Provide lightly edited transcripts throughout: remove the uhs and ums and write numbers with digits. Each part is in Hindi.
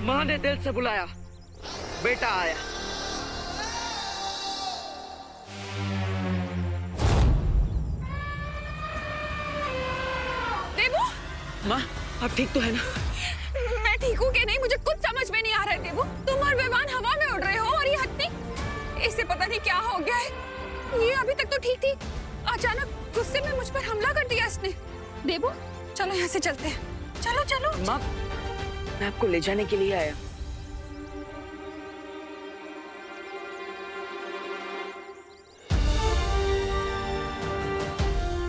माँ ने दिल से बुलाया, बेटा आया। देवू, माँ आप ठीक तो है ना? मैं ठीक हूँ कि नहीं मुझे कुछ समझ में नहीं आ रहा है। देवू, तुम और विवान हवा में उड़ रहे हो और ये हत्ती, इसे पता नहीं क्या हो गया है। ये अभी तक तो ठीक थी, अचानक गुस्से में मुझ पर हमला कर दिया इसने। देवू चलो यहाँ से चलते हैं, चलो चलो। माँ मैं आपको ले जाने के लिए आया।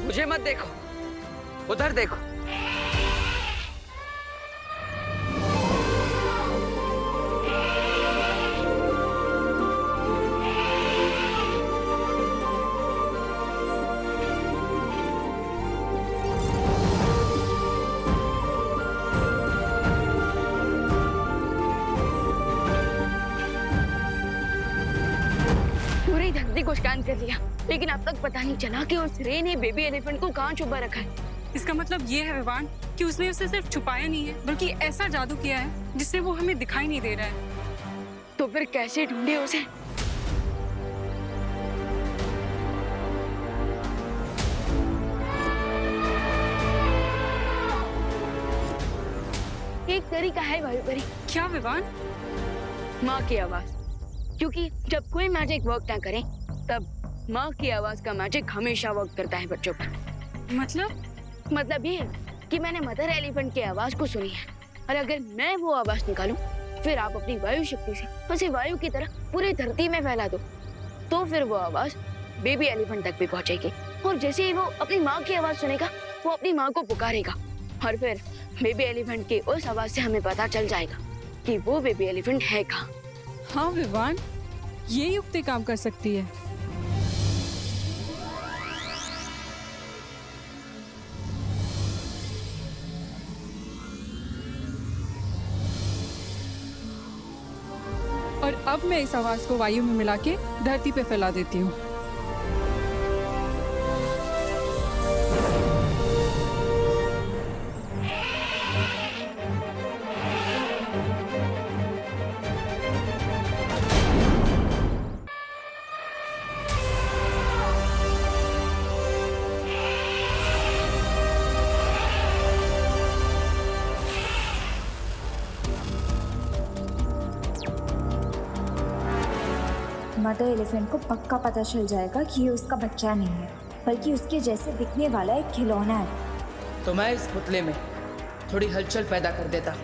मुझे मत देखो, उधर देखो। पूरी धरती को स्कैन कर लिया, लेकिन अब तक पता नहीं चला कि उस रे ने बेबी एलिफेंट को कहाँ छुपा रखा है। इसका मतलब ये है विवान कि उसने उसे सिर्फ छुपाया नहीं है, बल्कि ऐसा जादू किया है जिससे वो हमें दिखाई नहीं दे रहा है। तो फिर कैसे ढूंढे उसे? एक तरीका है वायुपरी। क्या विवान? माँ की आवाज, क्योंकि जब कोई मैजिक वर्क ना करे तब माँ की आवाज का मैजिक हमेशा वर्क करता है बच्चों पर। मतलब ये है कि मैंने मदर एलिफेंट की आवाज को सुनी है, और अगर मैं वो आवाज निकालूं, फिर आप अपनी वायु शक्ति से उसे वायु की तरह पूरी धरती में फैला दो, तो फिर वो आवाज बेबी एलिफेंट तक भी पहुंचेगी। और जैसे ही वो अपनी माँ की आवाज सुनेगा, वो अपनी माँ को पुकारेगा, और फिर बेबी एलिफेंट की उस आवाज से हमें पता चल जाएगा कि वो बेबी एलिफेंट है कहाँ। हाँ विवान, ये युक्ति काम कर सकती है। और अब मैं इस आवाज को वायु में मिला के धरती पे फैला देती हूँ। मदर एलिफेंट को पक्का पता चल जाएगा कि ये उसका बच्चा नहीं है, बल्कि उसके जैसे दिखने वाला एक खिलौना है। तो मैं इस पुतले में थोड़ी हलचल पैदा कर देता।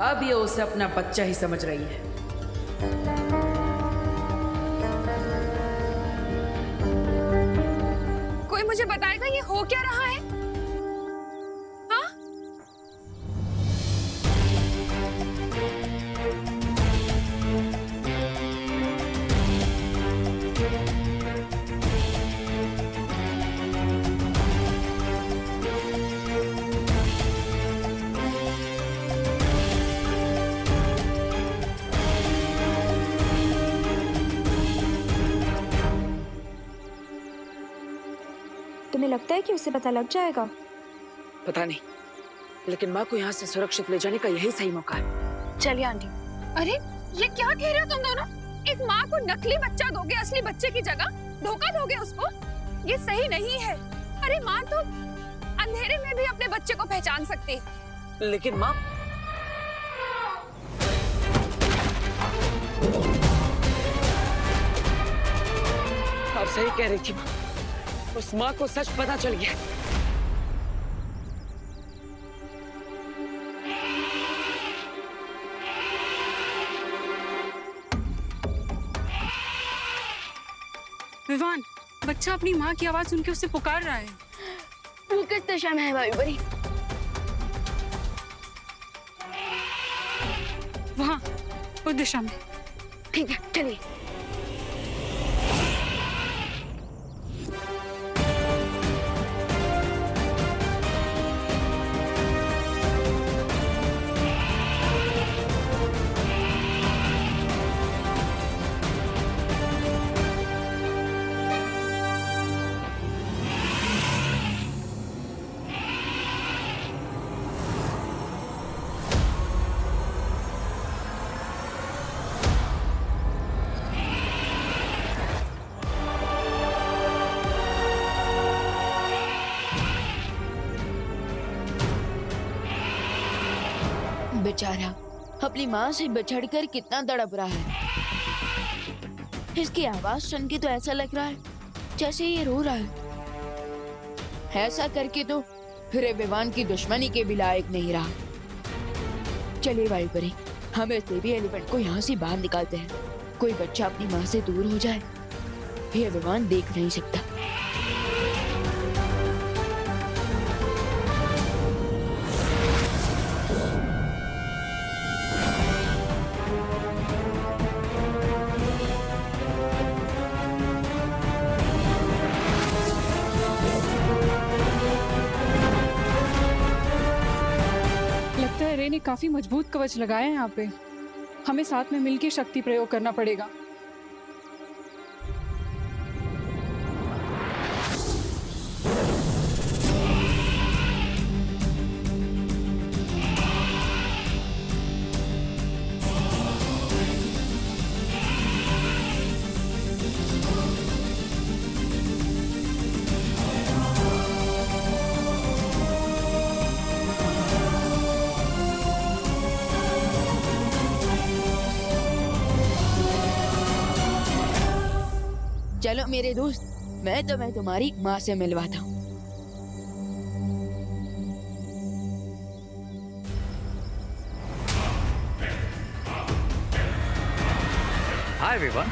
अब ये उसे अपना बच्चा ही समझ रही है। कोई मुझे बताएगा ये हो क्या रहा है? हाँ? तुम्हें लगता है कि उसे पता लग जाएगा? पता नहीं, लेकिन माँ को यहाँ से सुरक्षित ले जाने का यही सही मौका है। चलिए आंटी। अरे ये क्या कह रहे हो तुम दोनों? एक माँ को नकली बच्चा दोगे असली बच्चे की जगह? धोखा दोगे उसको? ये सही नहीं है। अरे माँ तो अंधेरे में भी अपने बच्चे को पहचान सकती है। लेकिन माँ, आप सही कह रही थी माँ, उस माँ को सच पता चल गया। विवान, बच्चा अपनी माँ की आवाज सुन के उसे पुकार रहा है। वो किस दिशा में है भाभी परी? वहाँ उस दिशा में। ठीक है चलिए। बेचारा अपनी माँ से बिछड़कर कितना तड़प रहा है। इसकी आवाज सुन के तो ऐसा लग रहा है जैसे ये रो रहा है। ऐसा करके तो फिर विवान की दुश्मनी के भी लायक नहीं रहा। चलिए भाई परी, हम इस बेबी एलिफेंट को यहाँ से बाहर निकालते हैं। कोई बच्चा अपनी माँ से दूर हो जाए, ये विवान देख नहीं सकता। रे ने काफी मजबूत कवच लगाया है यहाँ पे। हमें साथ में मिलकर शक्ति प्रयोग करना पड़ेगा। चलो मेरे दोस्त, मैं तुम्हें तुम्हारी माँ से मिलवाता हूँ। हाय विवान,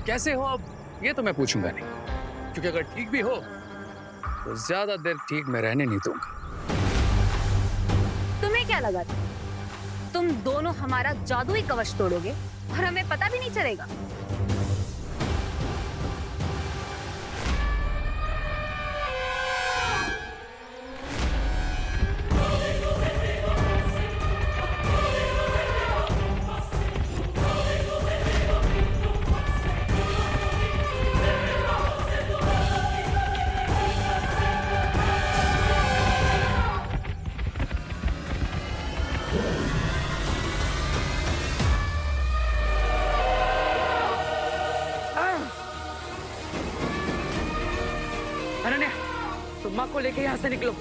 कैसे हो? अब ये तो मैं पूछूंगा नहीं, क्योंकि अगर ठीक भी हो तो ज्यादा देर ठीक में रहने नहीं दूंगा। तुम्हें क्या लगा था तुम दोनों हमारा जादुई कवच तोड़ोगे और हमें पता भी नहीं चलेगा? अनन्या, तुम माँ को लेके यहाँ से निकलो,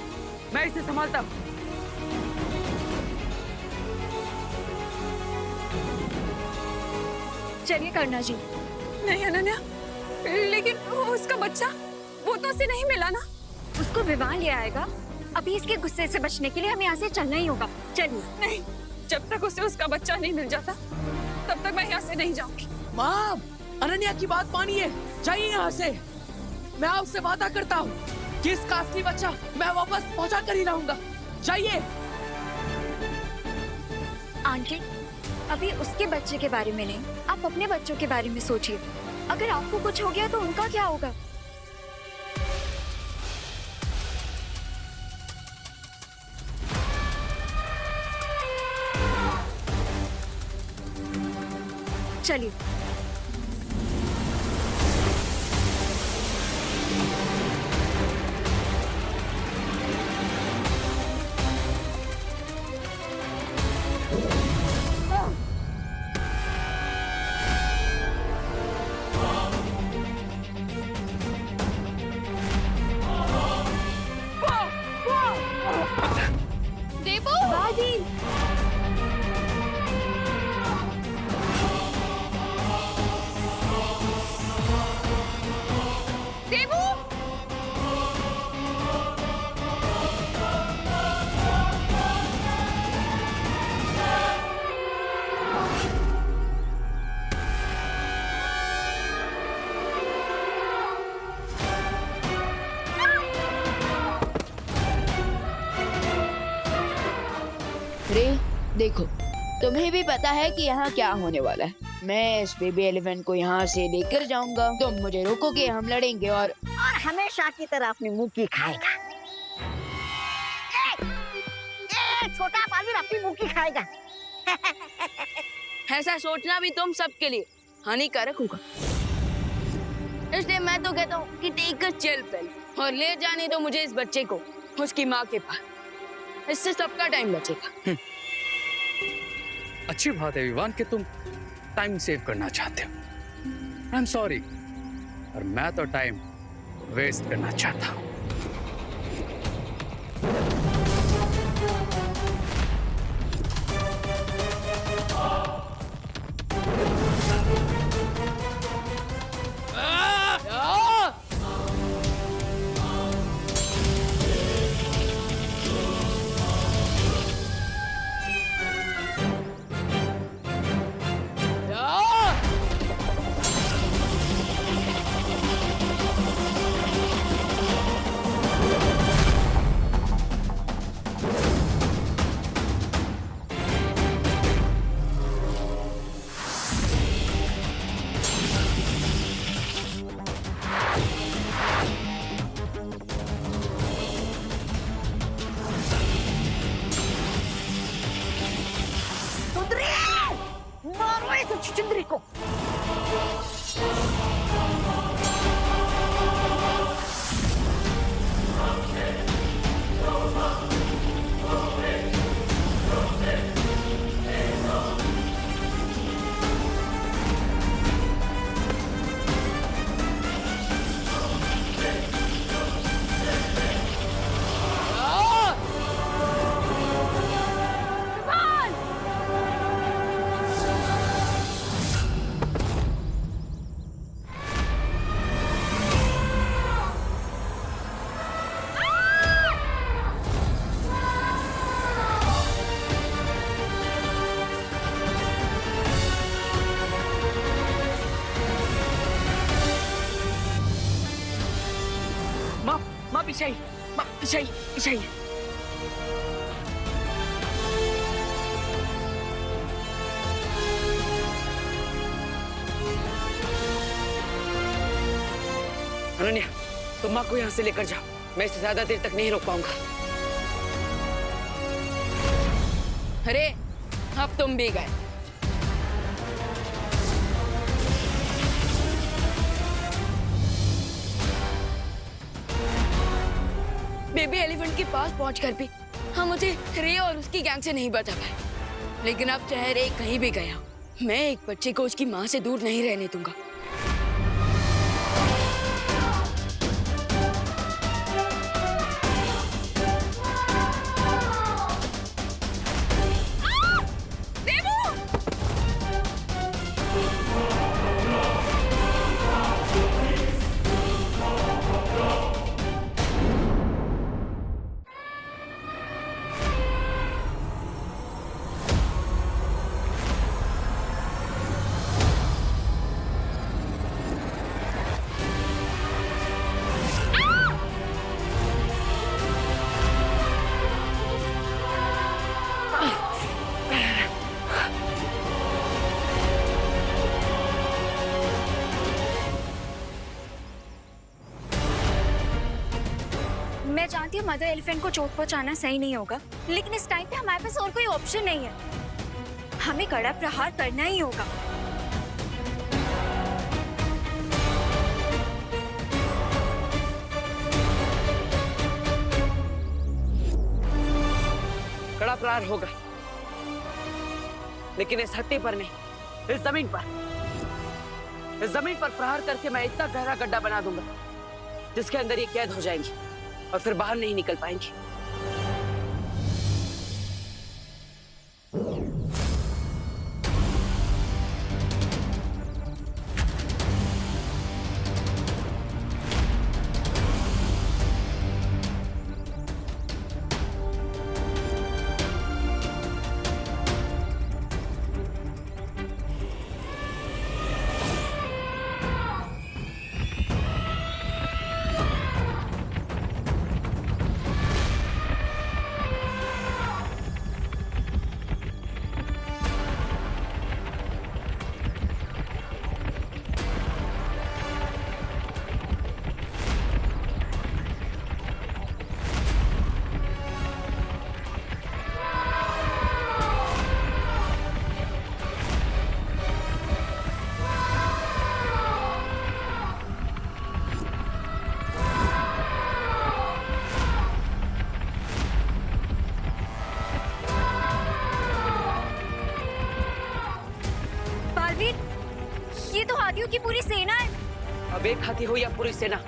मैं इसे संभालता हूँ। चलिए करना जी। नहीं अनन्या, लेकिन उसका बच्चा, वो तो उसे नहीं मिला ना। उसको विवाह ले आएगा। अभी इसके गुस्से से बचने के लिए हमें यहाँ से चलना ही होगा। चलिए। नहीं, जब तक उसे उसका बच्चा नहीं मिल जाता तब तक मैं यहाँ से नहीं जाऊंगी। माँ, अनन्या की बात मानिए, जाइए यहाँ से। मैं आपसे वादा करता हूँ कि इसका असली बच्चा मैं वापस पहुँचा कर ही रहूंगा। जाइए। आंटी, अभी उसके बच्चे के बारे में नहीं, आप अपने बच्चों के बारे में सोचिए। अगर आपको कुछ हो गया तो उनका क्या होगा? चलिए। देवो, दादी। रे देखो, तुम्हें भी पता है कि यहाँ क्या होने वाला है। मैं इस बेबी एलिफेंट को यहाँ से लेकर जाऊंगा, तुम मुझे रोकोगे, हम लड़ेंगे और हमेशा की तरह अपनी मुंह की खाएगा। छोटा बालवीर अपनी मुंह की खाएगा। ऐसा सोचना भी तुम सबके लिए हानिकारक होगा। इसलिए मैं तो कहता हूँ कि टेक चल पहले और ले जाने दो मुझे इस बच्चे को उसकी माँ के पास। इससे सबका टाइम बचेगा। अच्छी बात है विवान कि तुम टाइम सेव करना चाहते हो। आई एम सॉरी, और मैं तो टाइम वेस्ट करना चाहता हूँ। मारो इस चुचुंदरी को। माँ पीछे आई, माँ पीछे आई, पीछे आई। अनन्या, तुम माँ को यहाँ से लेकर जाओ, मैं इसे ज्यादा देर तक नहीं रोक पाऊंगा। अरे अब तुम भी गए। बेबी एलिफेंट के पास पहुंचकर भी हम मुझे रे और उसकी गैंग से नहीं बचा पाए। लेकिन अब चाहे रे कहीं भी गया, मैं एक बच्चे को उसकी माँ से दूर नहीं रहने दूंगा। मैं जानती हूँ मदर एलिफेंट को चोट पहुंचाना सही नहीं होगा, लेकिन इस टाइम पे हमारे पास और कोई ऑप्शन नहीं है। हमें कड़ा प्रहार करना ही होगा। कड़ा प्रहार होगा, लेकिन इस हट्टी पर नहीं, इस जमीन पर। इस जमीन पर प्रहार करके मैं इतना गहरा गड्ढा बना दूंगा जिसके अंदर ये कैद हो जाएंगी और फिर बाहर नहीं निकल पाएंगी। पूरी सेना है। अब एक हाथी हो या पूरी सेना,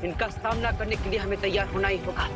इनका सामना करने के लिए हमें तैयार होना ही होगा।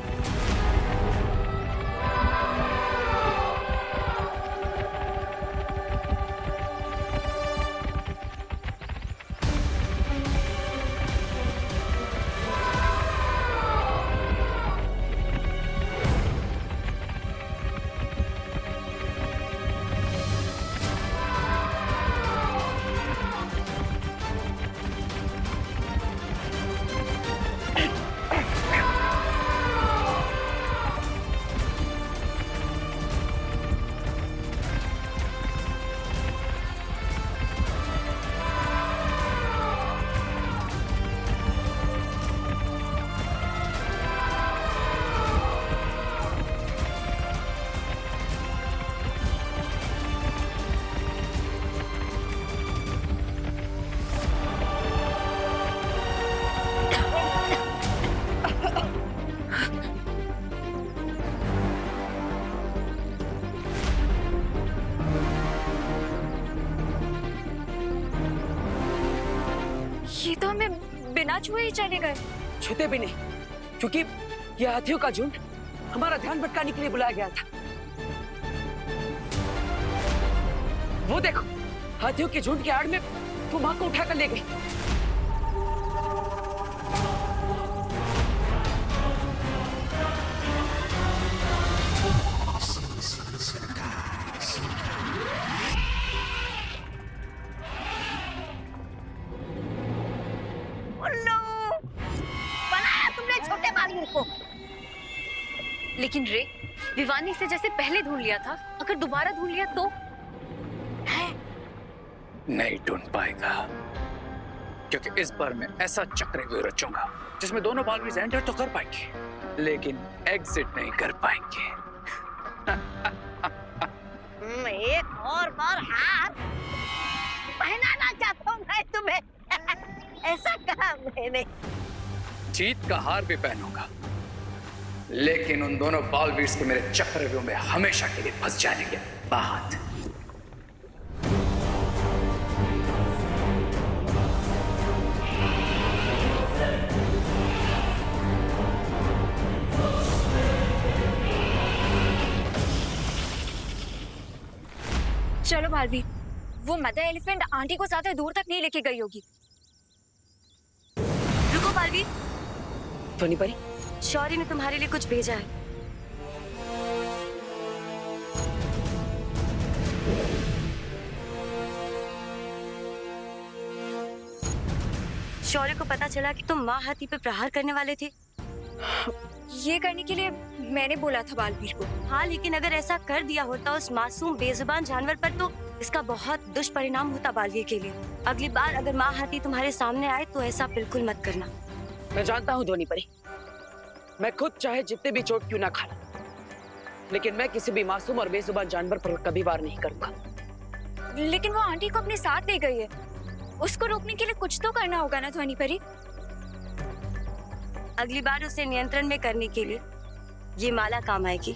ये तो हमें बिना छुए ही चले गए। छूते भी नहीं, क्योंकि ये हाथियों का झुंड हमारा ध्यान भटकाने के लिए बुलाया गया था। वो देखो, हाथियों के झुंड के आड़ में वो माँ को उठाकर ले गए। उल्लू, बनाया तुमने छोटे बालवीर को। लेकिन रे, विवान ने इसे जैसे पहले ढूंढ लिया था, अगर दोबारा ढूंढ लिया तो? नहीं ढूंढ पाएगा, क्योंकि इस बार मैं ऐसा चक्रव्यूह रचूंगा जिसमें दोनों बालवीर एंटर तो कर पाएंगे, लेकिन एग्जिट नहीं कर पाएंगे। एक और बार हार पहनाना चाहता हूँ मैं तुम्हें। ऐसा कहा मैंने। जीत का हार भी पहनूंगा, लेकिन उन दोनों बालवीर के मेरे चक्रव्यूह में हमेशा के लिए फंस जाने के बाद। चलो बालवीर, वो मदर एलिफेंट आंटी को ज्यादा दूर तक नहीं लेके गई होगी। रुको बालवीर, ध्वनि परी, शौर्य ने तुम्हारे लिए कुछ भेजा है। शौर्य को पता चला कि तुम माँ हाथी पे प्रहार करने वाले थे। ये करने के लिए मैंने बोला था बालवीर को। हाँ, लेकिन अगर ऐसा कर दिया होता उस मासूम बेजुबान जानवर पर तो इसका बहुत दुष्परिणाम होता बालवीर के लिए। अगली बार अगर माँ हाथी तुम्हारे सामने आए तो ऐसा बिल्कुल मत करना। मैं जानता हूँ ध्वनि परी, मैं खुद चाहे जितने भी चोट क्यों ना खा, लेकिन मैं किसी भी मासूम और बेजुबान जानवर पर कभी वार नहीं करूंगा। लेकिन वो आंटी को अपने साथ ले गई है, उसको रोकने के लिए कुछ तो करना होगा ना ध्वनि परी। अगली बार उसे नियंत्रण में करने के लिए ये माला काम आएगी।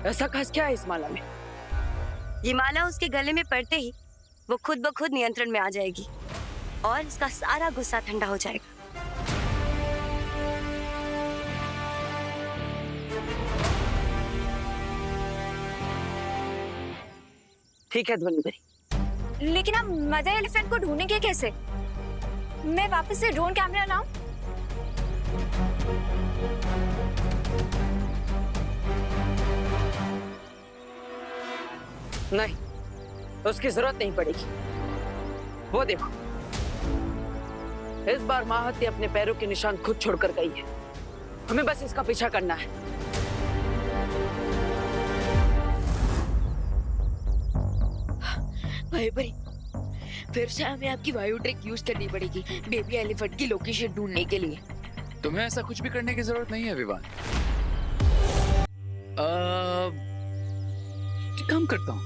ऐसा खास क्या है इस माला में? ये माला उसके गले में पड़ते ही वो खुद ब खुद नियंत्रण में आ जाएगी और इसका सारा गुस्सा ठंडा हो जाएगा। ठीक है ध्वनि परी। लेकिन हम मदर एलिफेंट को ढूंढेंगे कैसे? मैं वापस से ड्रोन कैमरा लाऊं? नहीं, उसकी जरूरत नहीं पड़ेगी। वो देखो, इस बार माँ हाथी अपने पैरों के निशान खुद छोड़कर गई है। हमें बस इसका पीछा करना है। भाई भाई, फिर से हमें आपकी वायु ट्रिक यूज करनी पड़ेगी बेबी एलिफेंट की लोकेशन ढूंढने के लिए। तुम्हें ऐसा कुछ भी करने की जरूरत नहीं है विवान। काम करता हूँ,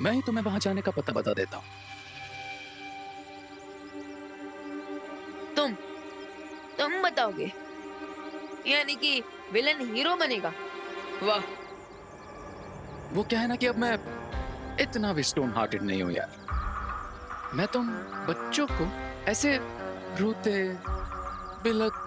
मैं ही तुम्हें वहां जाने का पता बता देता हूँ। तुम बताओगे? यानी कि विलन हीरो बनेगा? वाह। वो क्या है ना कि अब मैं इतना भी स्टोन हार्टेड नहीं हूं यार। मैं तुम बच्चों को ऐसे रोते बिलख